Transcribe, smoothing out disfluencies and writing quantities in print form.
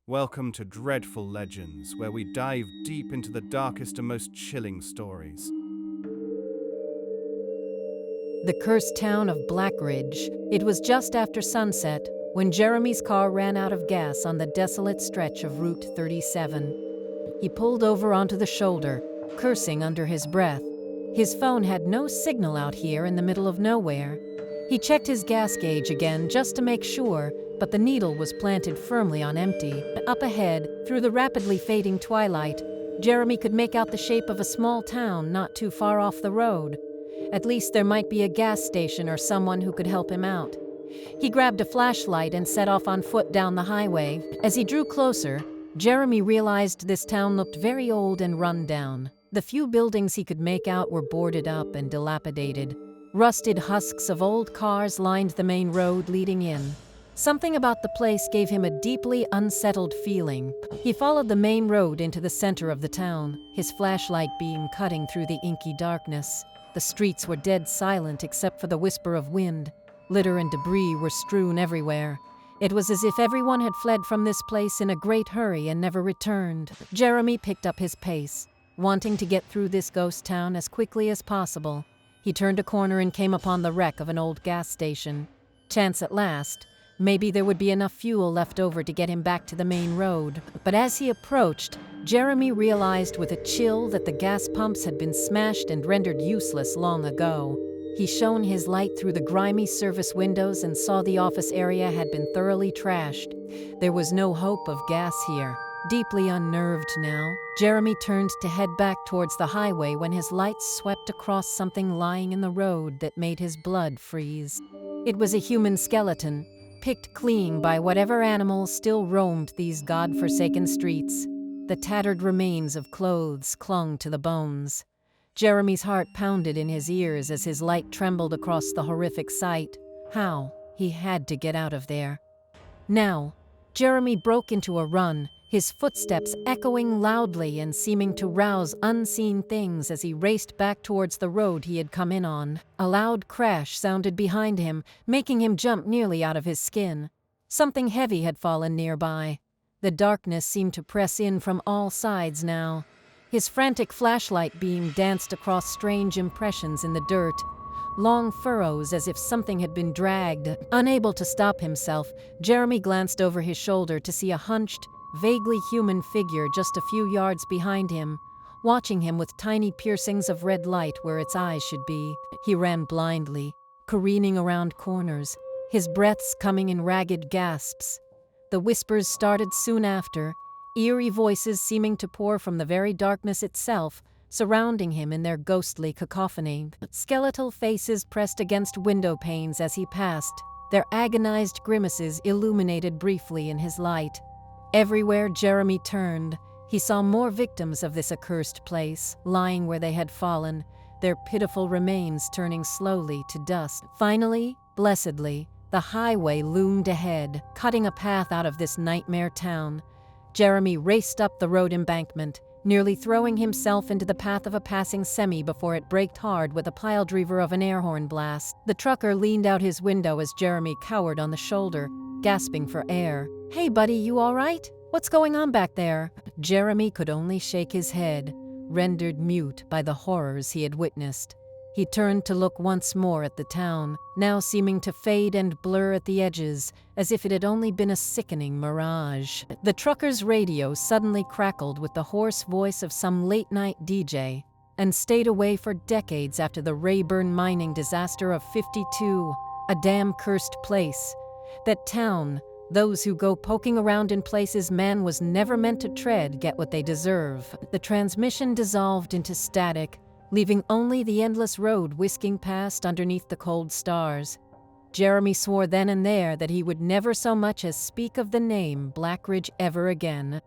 Welcome to Dreadful Legends, where we dive deep into the darkest and most chilling stories. The cursed town of Blackridge. It was just after sunset when Jeremy's car ran out of gas on the desolate stretch of Route 37. He pulled over onto the shoulder, cursing under his breath. His phone had no signal out here in the middle of nowhere. He checked his gas gauge again just to make sure, but the needle was planted firmly on empty. Up ahead, through the rapidly fading twilight, Jeremy could make out the shape of a small town not too far off the road. At least there might be a gas station or someone who could help him out. He grabbed a flashlight and set off on foot down the highway. As he drew closer, Jeremy realized this town looked very old and run down. The few buildings he could make out were boarded up and dilapidated. Rusted husks of old cars lined the main road leading in. Something about the place gave him a deeply unsettled feeling. He followed the main road into the center of the town, his flashlight beam cutting through the inky darkness. The streets were dead silent except for the whisper of wind. Litter and debris were strewn everywhere. It was as if everyone had fled from this place in a great hurry and never returned. Jeremy picked up his pace, wanting to get through this ghost town as quickly as possible. He turned a corner and came upon the wreck of an old gas station. Chance at last. Maybe there would be enough fuel left over to get him back to the main road. But as he approached, Jeremy realized with a chill that the gas pumps had been smashed and rendered useless long ago. He shone his light through the grimy service windows and saw the office area had been thoroughly trashed. There was no hope of gas here. Deeply unnerved now, Jeremy turned to head back towards the highway when his lights swept across something lying in the road that made his blood freeze. It was a human skeleton, picked clean by whatever animals still roamed these god-forsaken streets. The tattered remains of clothes clung to the bones. Jeremy's heart pounded in his ears as his light trembled across the horrific sight. How? He had to get out of there. Now, Jeremy broke into a run, his footsteps echoing loudly and seeming to rouse unseen things as he raced back towards the road he had come in on. A loud crash sounded behind him, making him jump nearly out of his skin. Something heavy had fallen nearby. The darkness seemed to press in from all sides now. His frantic flashlight beam danced across strange impressions in the dirt. Long furrows as if something had been dragged. Unable to stop himself, Jeremy glanced over his shoulder to see a hunched, vaguely human figure just a few yards behind him, watching him with tiny piercings of red light where its eyes should be. He ran blindly, careening around corners, his breaths coming in ragged gasps. The whispers started soon after, eerie voices seeming to pour from the very darkness itself, surrounding him in their ghostly cacophony. Skeletal faces pressed against window panes as he passed, their agonized grimaces illuminated briefly in his light. Everywhere Jeremy turned, he saw more victims of this accursed place, lying where they had fallen, their pitiful remains turning slowly to dust. Finally, blessedly, the highway loomed ahead, cutting a path out of this nightmare town. Jeremy raced up the road embankment, nearly throwing himself into the path of a passing semi before it braked hard with a piledriver of an air horn blast. The trucker leaned out his window as Jeremy cowered on the shoulder, gasping for air. "Hey buddy, you all right? What's going on back there?" Jeremy could only shake his head, rendered mute by the horrors he had witnessed. He turned to look once more at the town, now seeming to fade and blur at the edges, as if it had only been a sickening mirage. The trucker's radio suddenly crackled with the hoarse voice of some late-night DJ, and stayed away for decades after the Rayburn mining disaster of '52. A damn cursed place. That town, those who go poking around in places man was never meant to tread get what they deserve. The transmission dissolved into static, leaving only the endless road whisking past underneath the cold stars. Jeremy swore then and there that he would never so much as speak of the name Blackridge ever again.